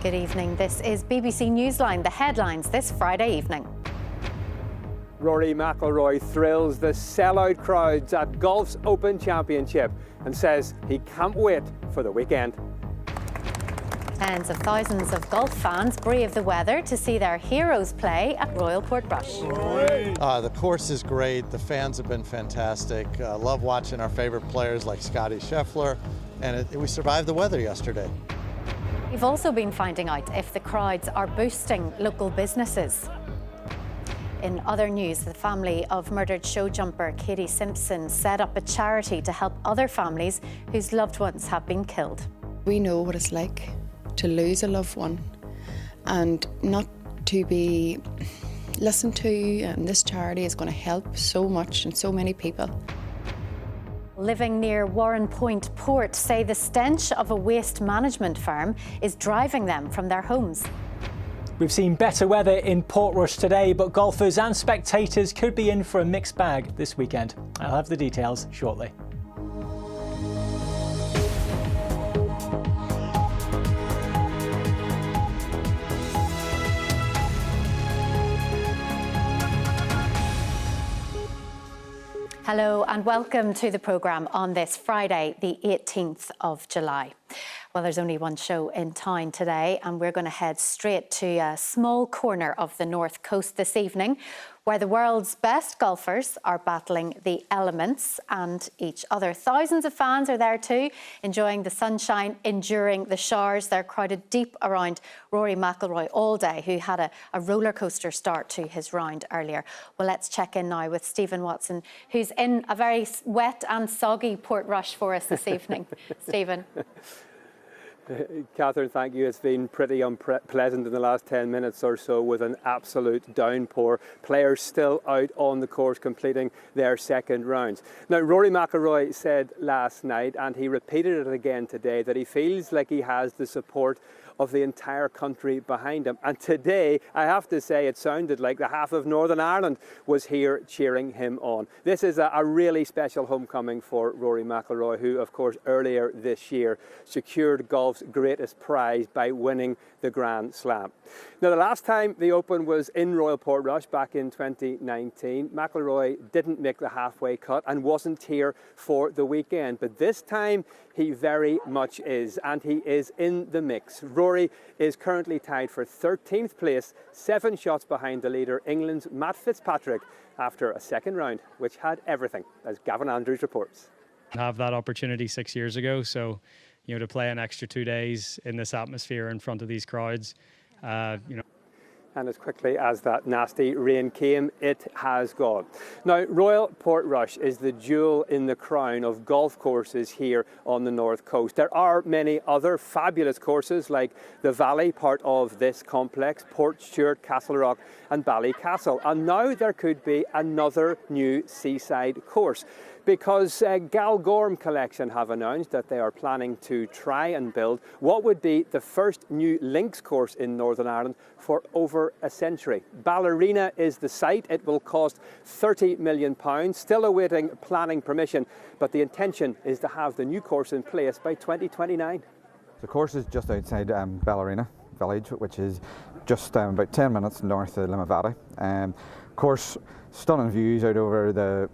Good evening. This is BBC Newsline, the headlines this Friday evening. Rory McIlroy thrills the sellout crowds at golf's Open Championship and says he can't wait for the weekend. Tens of thousands of golf fans brave the weather to see their heroes play at Royal Portrush. The course is great. The fans have been fantastic. Love watching our favorite players like Scotty Scheffler, and we survived the weather yesterday. We've also been finding out if the crowds are boosting local businesses. In other news, the family of murdered show jumper Katie Simpson set up a charity to help other families whose loved ones have been killed. We know what it's like to lose a loved one and not to be listened to, and this charity is going to help so much and so many people. Living near Warren Point Port say the stench of a waste management firm is driving them from their homes. We've seen better weather in Portrush today, but golfers and spectators could be in for a mixed bag this weekend. I'll have the details shortly. Hello and welcome to the programme on this Friday, the 18th of July. Well, there's only one show in town today, and we're going to head straight to a small corner of the North Coast this evening, where the world's best golfers are battling the elements and each other. Thousands of fans are there too, enjoying the sunshine, enduring the showers. They're crowded deep around Rory McIlroy all day, who had a roller coaster start to his round earlier. Well, let's check in now with Stephen Watson, who's in a very wet and soggy Portrush for us this evening. Stephen. Catherine, thank you. It's been pretty unpleasant in the last 10 minutes or so with an absolute downpour. Players still out on the course completing their second rounds. Now, Rory McIlroy said last night, and he repeated it again today, that he feels like he has the support of the entire country behind him. And today, I have to say, it sounded like the half of Northern Ireland was here cheering him on. This is a really special homecoming for Rory McIlroy, who, of course, earlier this year secured golf's greatest prize by winning the Grand Slam. Now, the last time the Open was in Royal Portrush back in 2019, McIlroy didn't make the halfway cut and wasn't here for the weekend. But this time, he very much is, and he is in the mix. Rory is currently tied for 13th place, 7 shots behind the leader, England's Matt Fitzpatrick, after a second round, which had everything, as Gavin Andrews reports. Have that opportunity 6 years ago, so to play an extra 2 days in this atmosphere in front of these crowds, And as quickly as that nasty rain came, it has gone. Now, Royal Portrush is the jewel in the crown of golf courses here on the North Coast. There are many other fabulous courses like the Valley, part of this complex, Portstewart, Castle Rock and Ballycastle. And now there could be another new seaside course, because Galgorm Collection have announced that they are planning to try and build what would be the first new links course in Northern Ireland for over a century. Ballerina is the site. It will cost £30 million, still awaiting planning permission, but the intention is to have the new course in place by 2029. The course is just outside Ballerina village, which is just about 10 minutes north of Limavady. Course, stunning views out over the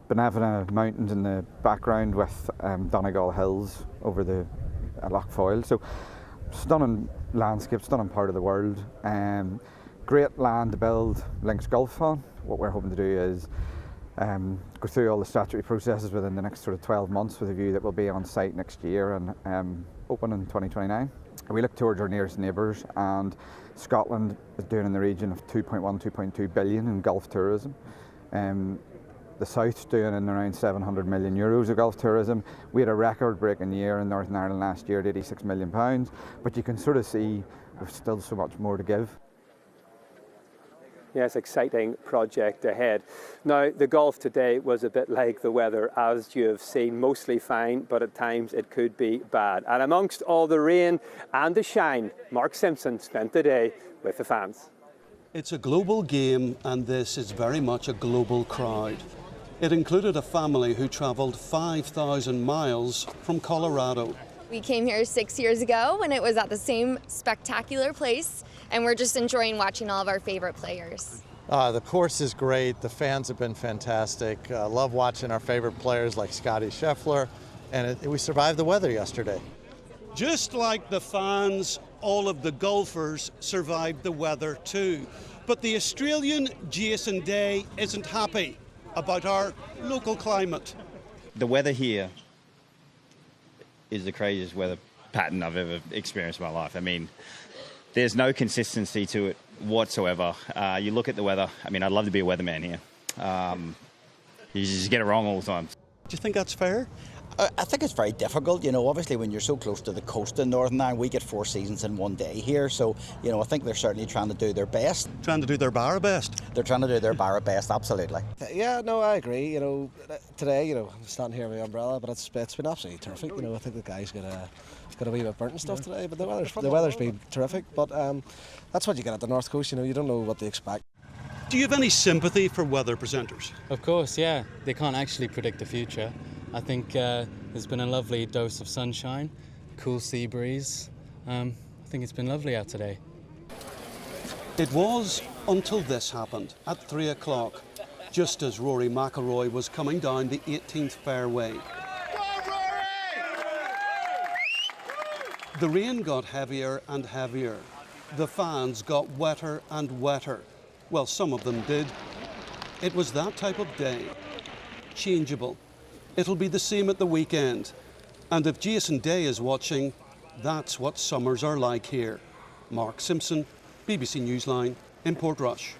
Benavina Mountains in the background, with Donegal Hills over the Lough Foyle. So stunning landscape, stunning part of the world. Great land to build links golf on. What we're hoping to do is go through all the statutory processes within the next sort of 12 months with a view that we'll be on site next year and open in 2029. We look towards our nearest neighbours, and Scotland is doing in the region of 2.1, 2.2 billion in golf tourism. The South's doing in around 700 million euros of golf tourism. We had a record-breaking year in Northern Ireland last year at £86 million, but you can sort of see there's still so much more to give. Yes, exciting project ahead. Now, the golf today was a bit like the weather, as you have seen, mostly fine, but at times it could be bad. And amongst all the rain and the shine, Mark Simpson spent the day with the fans. It's a global game, and this is very much a global crowd. It included a family who travelled 5,000 miles from Colorado. We came here 6 years ago when it was at the same spectacular place, and we're just enjoying watching all of our favorite players. The course is great. The fans have been fantastic. Love watching our favorite players like Scotty Scheffler, and we survived the weather yesterday. Just like the fans, all of the golfers survived the weather too. But the Australian Jason Day isn't happy about our local climate. The weather here is the craziest weather pattern I've ever experienced in my life. I mean, there's no consistency to it whatsoever. You look at the weather. I mean, I'd love to be a weatherman here. You just get it wrong all the time. Do you think that's fair? I think it's very difficult, you know, obviously when you're so close to the coast in Northern Ireland, we get 4 seasons in one day here, so, you know, I think they're certainly trying to do their best. Trying to do their bar best? They're trying to do their bar best, absolutely. Yeah, no, I agree, you know, today, you know, I'm standing here with my umbrella, but it's been absolutely terrific, you know, I think the guys got a wee bit burnt and stuff today, but the weather's been terrific, but that's what you get at the North Coast, you know, you don't know what to expect. Do you have any sympathy for weather presenters? Of course, yeah. They can't actually predict the future. I think there's been a lovely dose of sunshine, cool sea breeze. I think it's been lovely out today. It was until this happened at 3 o'clock, just as Rory McIlroy was coming down the 18th fairway. The rain got heavier and heavier. The fans got wetter and wetter. Well, some of them did. It was that type of day. Changeable. It'll be the same at the weekend. And if Jason Day is watching, that's what summers are like here. Mark Simpson, BBC Newsline, in Portrush.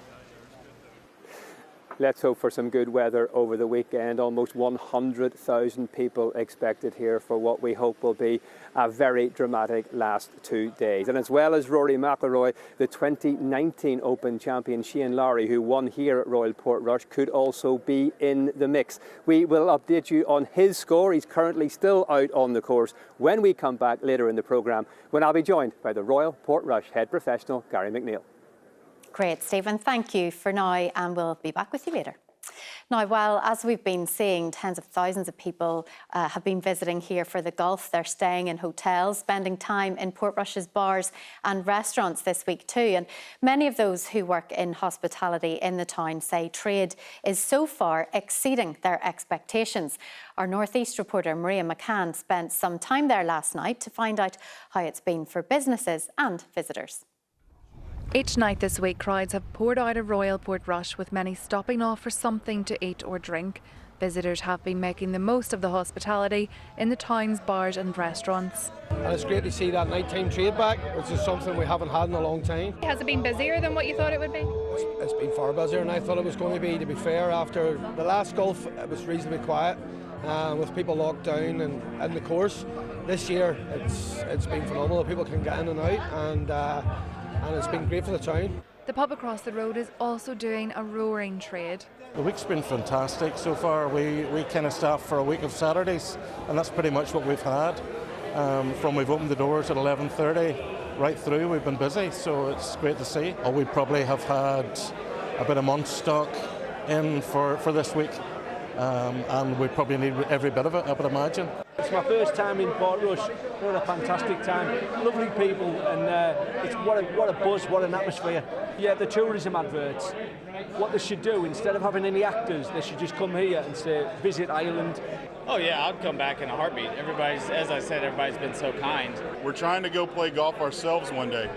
Let's hope for some good weather over the weekend. Almost 100,000 people expected here for what we hope will be a very dramatic last 2 days. And as well as Rory McIlroy, the 2019 Open champion Shane Lowry, who won here at Royal Portrush, could also be in the mix. We will update you on his score. He's currently still out on the course when we come back later in the programme, when I'll be joined by the Royal Portrush head professional, Gary McNeil. Great, Stephen. Thank you for now, and we'll be back with you later. Now, while, as we've been seeing, tens of thousands of people have been visiting here for the golf, they're staying in hotels, spending time in Portrush's bars and restaurants this week too. And many of those who work in hospitality in the town say trade is so far exceeding their expectations. Our North East reporter, Maria McCann, spent some time there last night to find out how it's been for businesses and visitors. Each night this week, crowds have poured out of Royal Portrush, with many stopping off for something to eat or drink. Visitors have been making the most of the hospitality in the town's bars and restaurants. And it's great to see that nighttime trade back, which is something we haven't had in a long time. Has it been busier than what you thought it would be? It's been far busier than I thought it was going to be fair. After the last golf, it was reasonably quiet, with people locked down and in the course. This year, it's been phenomenal. People can get in and out, and it's been great for the town. The pub across the road is also doing a roaring trade. The week's been fantastic so far. We kind of staffed for a week of Saturdays, and that's pretty much what we've had. From we've opened the doors at 11:30 right through, we've been busy, so it's great to see. We probably have had about a month's stock in for this week, and we probably need every bit of it, I would imagine. It's my first time in Portrush. We had a fantastic time, lovely people, and it's what a buzz, what an atmosphere. Yeah, the tourism adverts, what they should do, instead of having any actors, they should just come here and say, visit Ireland. Oh yeah, I'd come back in a heartbeat. As I said, everybody's been so kind. We're trying to go play golf ourselves one day,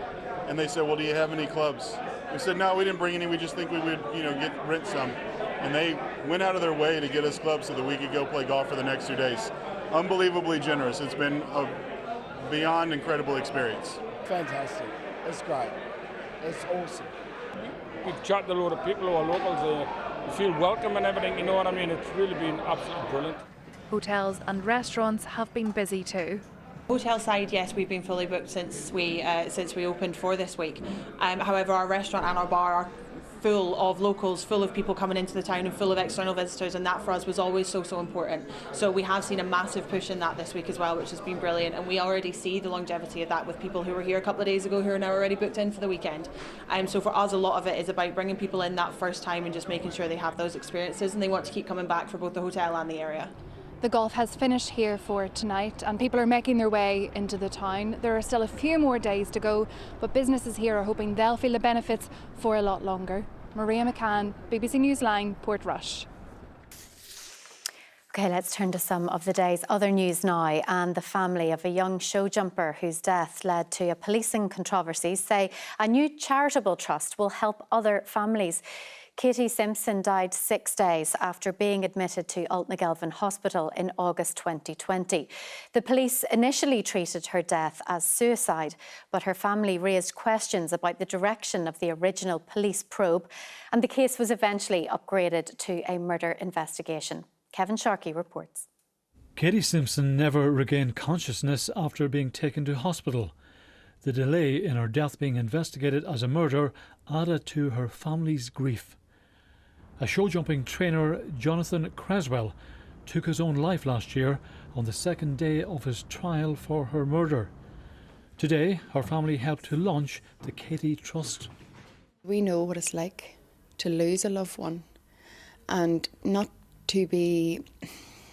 and they said, well, do you have any clubs? We said, no, we didn't bring any, we just think we would, rent some. And they went out of their way to get us clubs so that we could go play golf for the next 2 days. Unbelievably generous. It's been a beyond incredible experience. Fantastic. It's great. It's awesome. We've chatted to a lot of people who are locals. You feel welcome and everything, you know what I mean? It's really been absolutely brilliant. Hotels and restaurants have been busy too. Hotel side, yes, we've been fully booked since we opened for this week. However, our restaurant and our bar are full of locals, full of people coming into the town and full of external visitors, and that for us was always so important. So we have seen a massive push in that this week as well, which has been brilliant, and we already see the longevity of that with people who were here a couple of days ago who are now already booked in for the weekend. So for us, a lot of it is about bringing people in that first time and just making sure they have those experiences and they want to keep coming back for both the hotel and the area. The golf has finished here for tonight and people are making their way into the town. There are still a few more days to go, but businesses here are hoping they'll feel the benefits for a lot longer. Maria McCann, BBC Newsline, Portrush. OK, let's turn to some of the day's other news now. And the family of a young show jumper whose death led to a policing controversy say a new charitable trust will help other families. Katie Simpson died 6 days after being admitted to Altnagelvin Hospital in August 2020. The police initially treated her death as suicide, but her family raised questions about the direction of the original police probe, and the case was eventually upgraded to a murder investigation. Kevin Sharkey reports. Katie Simpson never regained consciousness after being taken to hospital. The delay in her death being investigated as a murder added to her family's grief. A show-jumping trainer, Jonathan Creswell, took his own life last year on the second day of his trial for her murder. Today, her family helped to launch the Katie Trust. We know what it's like to lose a loved one and not to be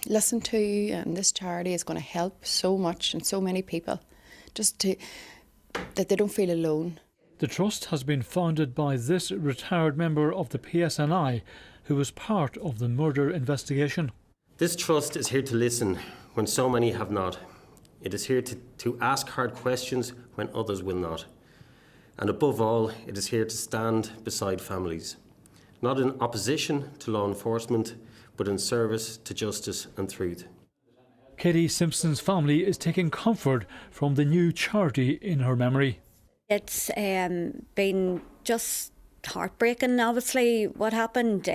listened to, and this charity is going to help so much and so many people, that they don't feel alone. The trust has been founded by this retired member of the PSNI who was part of the murder investigation. This trust is here to listen when so many have not. It is here to ask hard questions when others will not. And above all, it is here to stand beside families, not in opposition to law enforcement, but in service to justice and truth. Katie Simpson's family is taking comfort from the new charity in her memory. It's been just heartbreaking, obviously, what happened.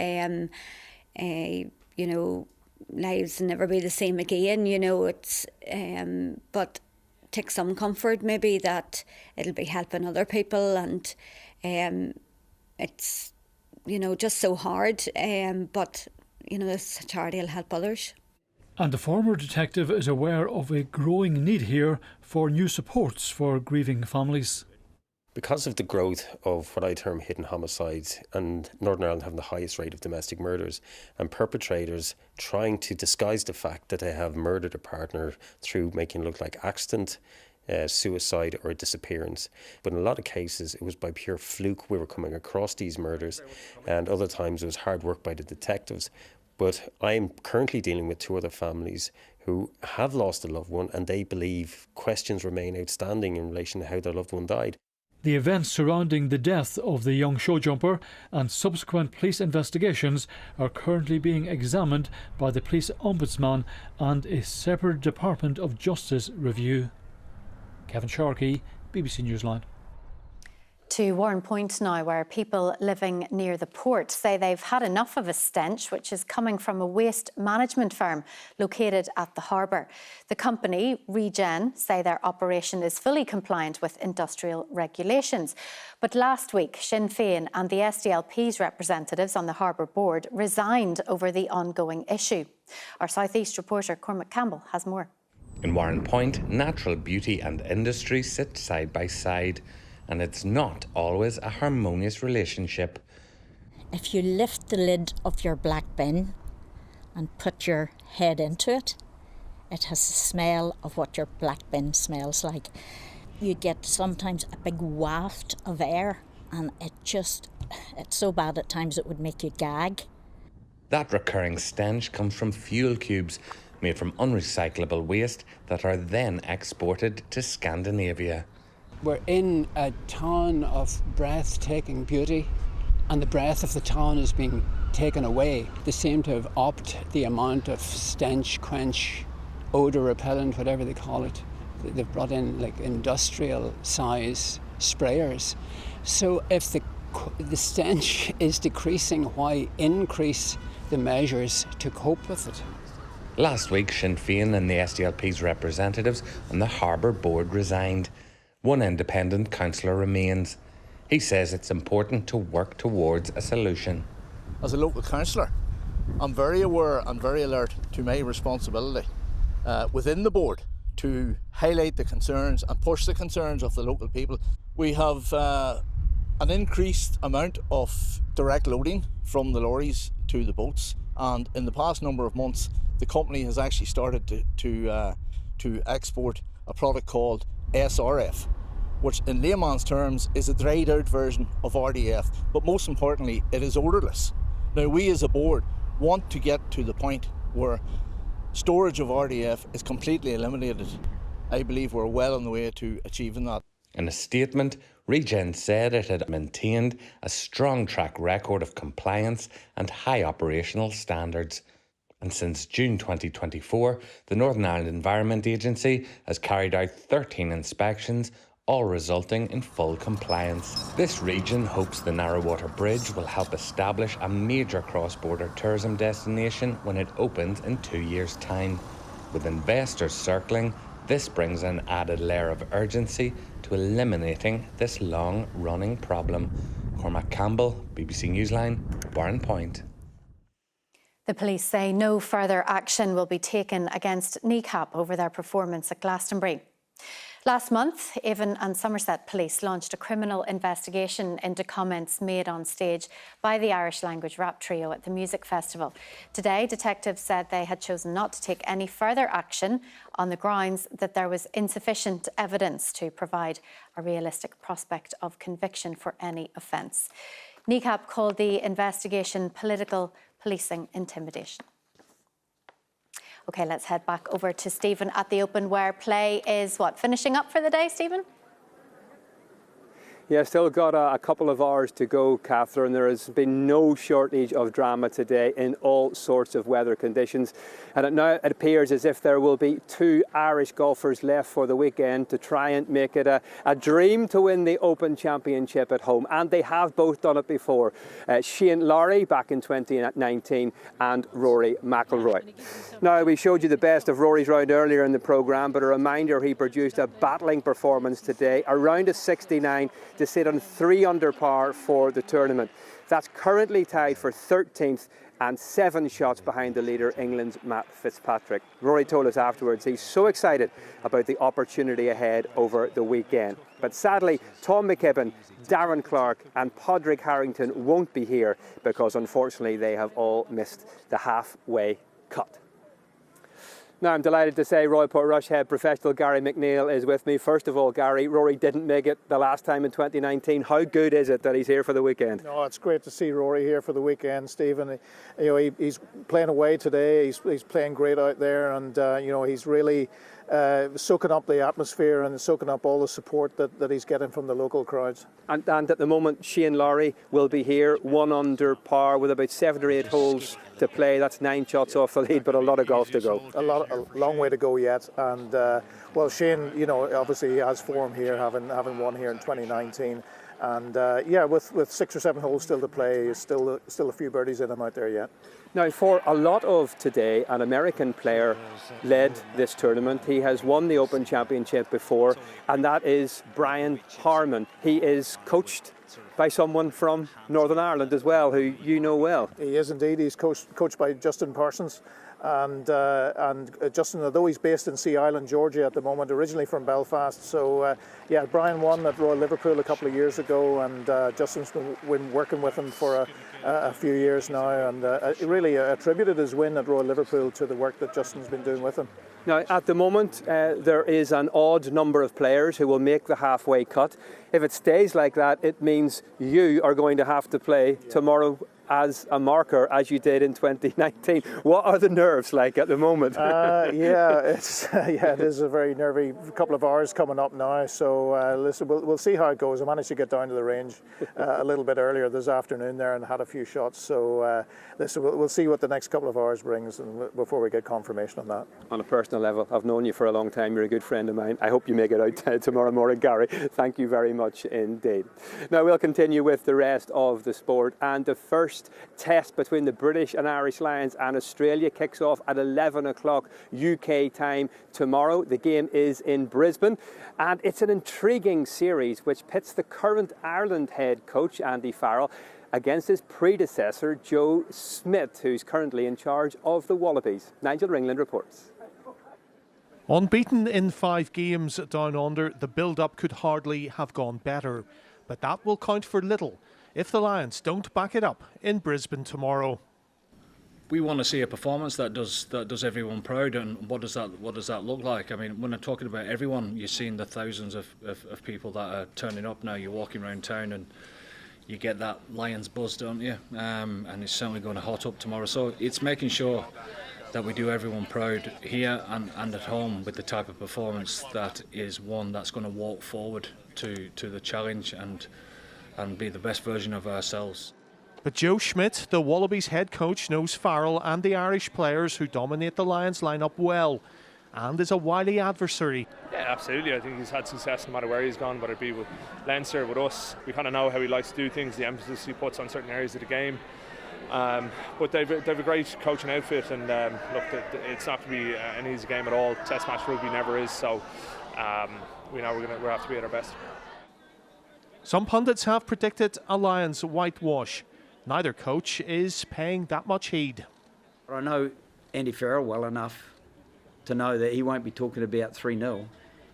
Lives will never be the same again, but take some comfort maybe that it'll be helping other people, and it's, just so hard, but this charity will help others. And the former detective is aware of a growing need here for new supports for grieving families. Because of the growth of what I term hidden homicides, and Northern Ireland having the highest rate of domestic murders, and perpetrators trying to disguise the fact that they have murdered a partner through making it look like accident, suicide or disappearance. But in a lot of cases it was by pure fluke we were coming across these murders, and other times it was hard work by the detectives. But I am currently dealing with 2 other families who have lost a loved one, and they believe questions remain outstanding in relation to how their loved one died. The events surrounding the death of the young show jumper and subsequent police investigations are currently being examined by the Police Ombudsman and a separate Department of Justice review. Kevin Sharkey, BBC Newsline. To Warren Point now, where people living near the port say they've had enough of a stench which is coming from a waste management firm located at the harbour. The company, Regen, say their operation is fully compliant with industrial regulations. But last week, Sinn Féin and the SDLP's representatives on the harbour board resigned over the ongoing issue. Our South East reporter Cormac Campbell has more. In Warren Point, natural beauty and industry sit side by side, and it's not always a harmonious relationship. If you lift the lid of your black bin and put your head into it, it has the smell of what your black bin smells like. You get sometimes a big waft of air, and it's so bad at times it would make you gag. That recurring stench comes from fuel cubes made from unrecyclable waste that are then exported to Scandinavia. We're in a town of breathtaking beauty, and the breath of the town is being taken away. They seem to have upped the amount of stench quench, odour repellent, whatever they call it. They've brought in like industrial size sprayers. So if the stench is decreasing, why increase the measures to cope with it? Last week, Sinn Féin and the SDLP's representatives on the harbour board resigned. One independent councillor remains. He says it's important to work towards a solution. As a local councillor, I'm very aware and very alert to my responsibility within the board to highlight the concerns and push the concerns of the local people. We have an increased amount of direct loading from the lorries to the boats, and in the past number of months the company has actually started to export a product called SRF, which in layman's terms is a dried out version of RDF, but most importantly it is odourless. Now we as a board want to get to the point where storage of RDF is completely eliminated. I believe we're well on the way to achieving that. In a statement, Regen said it had maintained a strong track record of compliance and high operational standards. And since June 2024, the Northern Ireland Environment Agency has carried out 13 inspections, all resulting in full compliance. This region hopes the Narrowwater Bridge will help establish a major cross-border tourism destination when it opens in 2 years' time. With investors circling, this brings an added layer of urgency to eliminating this long-running problem. Cormac Campbell, BBC Newsline, Barn Point. The police say no further action will be taken against Kneecap over their performance at Glastonbury. Last month, Avon and Somerset Police launched a criminal investigation into comments made on stage by the Irish language rap trio at the music festival. Today, detectives said they had chosen not to take any further action on the grounds that there was insufficient evidence to provide a realistic prospect of conviction for any offence. Kneecap called the investigation political policing intimidation. OK, let's head back over to Stephen at the Open, where play is, finishing up for the day, Stephen? Yeah, still got a couple of hours to go, Catherine. There has been no shortage of drama today in all sorts of weather conditions. And now it appears as if there will be 2 Irish golfers left for the weekend to try and make it a dream to win the Open Championship at home. And they have both done it before. Shane Lowry back in 2019 and Rory McIlroy. Now, we showed you the best of Rory's round earlier in the programme, but a reminder, he produced a battling performance today, around a 69 to sit on 3 under par for the tournament. That's currently tied for 13th and 7 shots behind the leader, England's Matt Fitzpatrick. Rory told us afterwards he's so excited about the opportunity ahead over the weekend. But sadly, Tom McKibben, Darren Clarke and Padraig Harrington won't be here because unfortunately they have all missed the halfway cut. Now, I'm delighted to say Royal Portrush head professional Gary McNeil is with me. First of all, Gary, Rory didn't make it the last time in 2019. How good is it that he's here for the weekend? No, it's great to see Rory here for the weekend, Stephen. He's playing away today. He's playing great out there, and he's really soaking up the atmosphere and soaking up all the support that he's getting from the local crowds. And at the moment, Shane Lowry will be here, 1 under par with about 7 or 8 holes to play. That's 9 shots off the lead, but a lot of golf to go. A long way to go yet. And Shane, obviously he has form here, having won here in 2019. And with 6 or 7 holes still to play, still a few birdies in him out there yet. Now, for a lot of today, an American player led this tournament. He has won the Open Championship before, and that is Brian Harman. He is coached by someone from Northern Ireland as well, who you know well. He is indeed. He's coached by Justin Parsons. And Justin, although he's based in Sea Island, Georgia at the moment, originally from Belfast. So, Brian won at Royal Liverpool a couple of years ago, and Justin's been working with him for a few years now, and really attributed his win at Royal Liverpool to the work that Justin's been doing with him. Now, at the moment, there is an odd number of players who will make the halfway cut. If it stays like that, it means you are going to have to play tomorrow as a marker, as you did in 2019. What are the nerves like at the moment? It is a very nervy couple of hours coming up now. So listen, we'll see how it goes. I managed to get down to the range a little bit earlier this afternoon there and had a few shots. So listen, we'll see what the next couple of hours brings before we get confirmation on that. On a personal level, I've known you for a long time. You're a good friend of mine. I hope you make it out tomorrow morning, Gary. Thank you very much indeed. Now we'll continue with the rest of the sport, and the first test between the British and Irish Lions and Australia kicks off at 11 o'clock UK time tomorrow. The game is in Brisbane, and it's an intriguing series which pits the current Ireland head coach Andy Farrell against his predecessor Joe Smith, who's currently in charge of the Wallabies. Nigel Ringland reports. Unbeaten in 5 games down under, the build-up could hardly have gone better. but that will count for little if the Lions don't back it up in Brisbane tomorrow. We want to see a performance that does everyone proud, and what does that look like? I mean, when I'm talking about everyone, you're seeing the thousands of people that are turning up now. You're walking around town and you get that Lions buzz, don't you? And it's certainly going to hot up tomorrow. So it's making sure that we do everyone proud here and at home with the type of performance that is one that's going to walk forward to the challenge and be the best version of ourselves. But Joe Schmidt, the Wallabies head coach, knows Farrell and the Irish players who dominate the Lions lineup well, and is a wily adversary. Yeah, absolutely. I think he's had success no matter where he's gone, whether it be with Leinster, with us. We kind of know how he likes to do things, the emphasis he puts on certain areas of the game. But they've a great coaching outfit, and look, it's not going to be an easy game at all. Test match rugby never is, so we know we'll have to be at our best. Some pundits have predicted a Lions whitewash. Neither coach is paying that much heed. I know Andy Farrell well enough to know that he won't be talking about 3-0.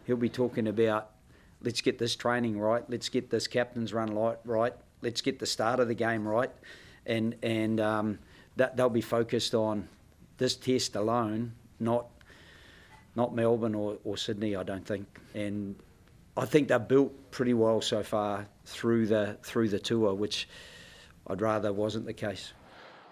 He'll be talking about, let's get this training right, let's get this captain's run right, let's get the start of the game right, and that they'll be focused on this test alone, not Melbourne or Sydney, I don't think. And I think they've built pretty well so far through the tour, which I'd rather wasn't the case.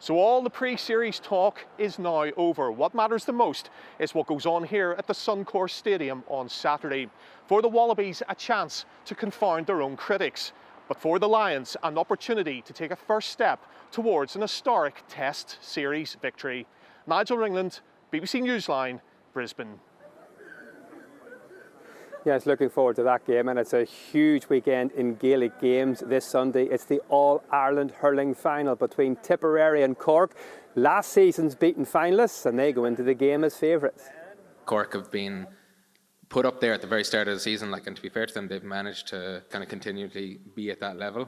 So all the pre-series talk is now over. What matters the most is what goes on here at the Suncorp Stadium on Saturday. For the Wallabies, a chance to confound their own critics. But for the Lions, an opportunity to take a first step towards an historic Test Series victory. Nigel Ringland, BBC Newsline, Brisbane. Yes, looking forward to that game, and it's a huge weekend in Gaelic games this Sunday. It's the All-Ireland hurling final between Tipperary and Cork. Last season's beaten finalists, and they go into the game as favourites. Cork have been put up there at the very start of the season, and to be fair to them, they've managed to kind of continually be at that level.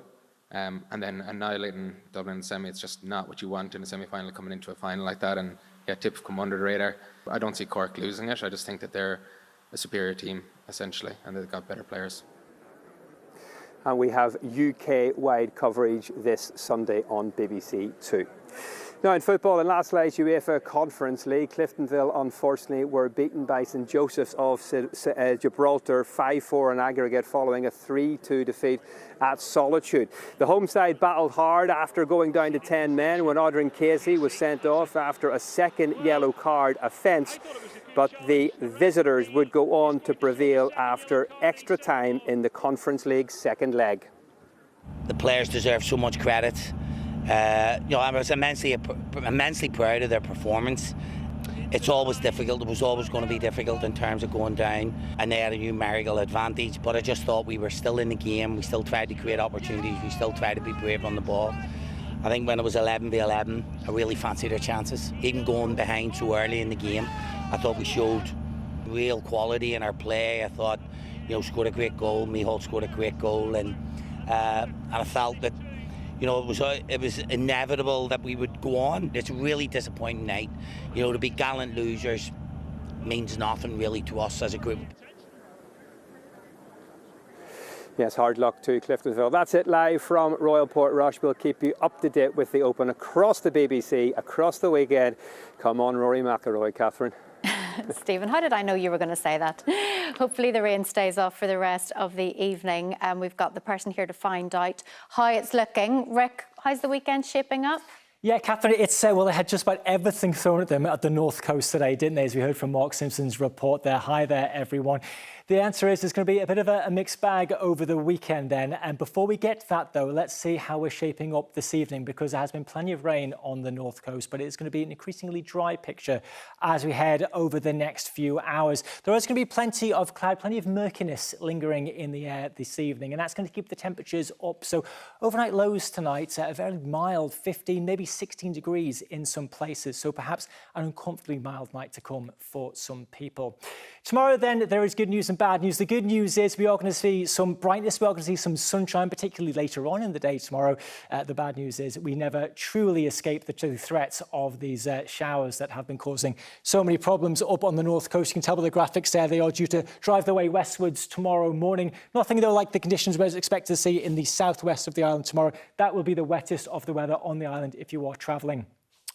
And then annihilating Dublin in the semi, it's just not what you want in a semi-final coming into a final like that. And yeah, Tip come under the radar. I don't see Cork losing it. I just think that they're a superior team, essentially, and they've got better players. And we have UK-wide coverage this Sunday on BBC Two. Now in football, in last night's UEFA Conference League, Cliftonville unfortunately were beaten by St Joseph's of Gibraltar 5-4 in aggregate following a 3-2 defeat at Solitude. The home side battled hard after going down to 10 men when Audrin Casey was sent off after a second yellow card offence. But the visitors would go on to prevail after extra time in the Conference League's second leg. The players deserve so much credit. I was immensely proud of their performance. It's always difficult. It was always going to be difficult in terms of going down, and they had a numerical advantage. But I just thought we were still in the game. We still tried to create opportunities. We still tried to be brave on the ball. I think when it was 11v11, I really fancied our chances. Even going behind so early in the game, I thought we showed real quality in our play. I thought, scored a great goal. Mihal scored a great goal, and I felt that, it was inevitable that we would go on. It's a really disappointing night. To be gallant losers means nothing really to us as a group. Yes, hard luck to Cliftonville. That's it live from Royal Portrush. We'll keep you up to date with the Open across the BBC, across the weekend. Come on, Rory McIlroy, Catherine. Stephen, how did I know you were going to say that? Hopefully the rain stays off for the rest of the evening. And we've got the person here to find out how it's looking. Rick, how's the weekend shaping up? Yeah, Catherine, it's well, they had just about everything thrown at them at the North Coast today, didn't they? As we heard from Mark Simpson's report there. Hi there, everyone. The answer is there's going to be a bit of a mixed bag over the weekend then. And before we get to that, though, let's see how we're shaping up this evening, because there has been plenty of rain on the North Coast, but it's going to be an increasingly dry picture as we head over the next few hours. There is going to be plenty of cloud, plenty of murkiness lingering in the air this evening, and that's going to keep the temperatures up. So overnight lows tonight are a very mild 15, maybe 16 degrees in some places. So perhaps an uncomfortably mild night to come for some people. Tomorrow, then, there is good news some bad news. The good news is we are going to see some brightness. We are going to see some sunshine, particularly later on in the day tomorrow. The bad news is we never truly escape the threats of these showers that have been causing so many problems up on the north coast. You can tell by the graphics there they are due to drive their way westwards tomorrow morning. Nothing, though, like the conditions we're expected to see in the southwest of the island tomorrow. That will be the wettest of the weather on the island if you are travelling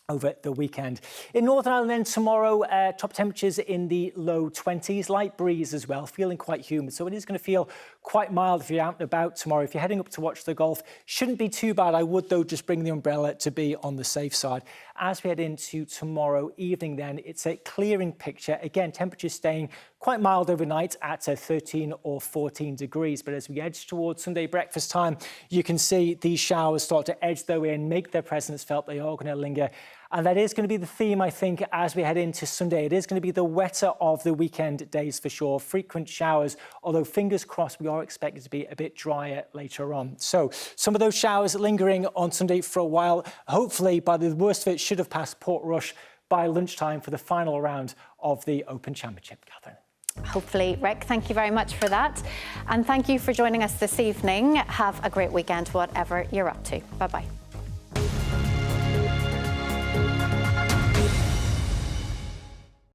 over the weekend. In Northern Ireland then tomorrow, top temperatures in the low 20s, light breeze as well, feeling quite humid. So it is going to feel quite mild if you're out and about tomorrow. If you're heading up to watch the golf, shouldn't be too bad. I would, though, just bring the umbrella to be on the safe side. As we head into tomorrow evening then, it's a clearing picture. Again, temperatures staying quite mild overnight at 13 or 14 degrees. But as we edge towards Sunday breakfast time, you can see these showers start to edge their way in, make their presence felt. They are going to linger. And that is going to be the theme, I think, as we head into Sunday. It is going to be the wetter of the weekend days for sure. Frequent showers, although fingers crossed we are expected to be a bit drier later on. So some of those showers lingering on Sunday for a while. Hopefully, by the worst of it, should have passed Portrush by lunchtime for the final round of the Open Championship. Catherine. Hopefully, Rick. Thank you very much for that. And thank you for joining us this evening. Have a great weekend, whatever you're up to. Bye-bye.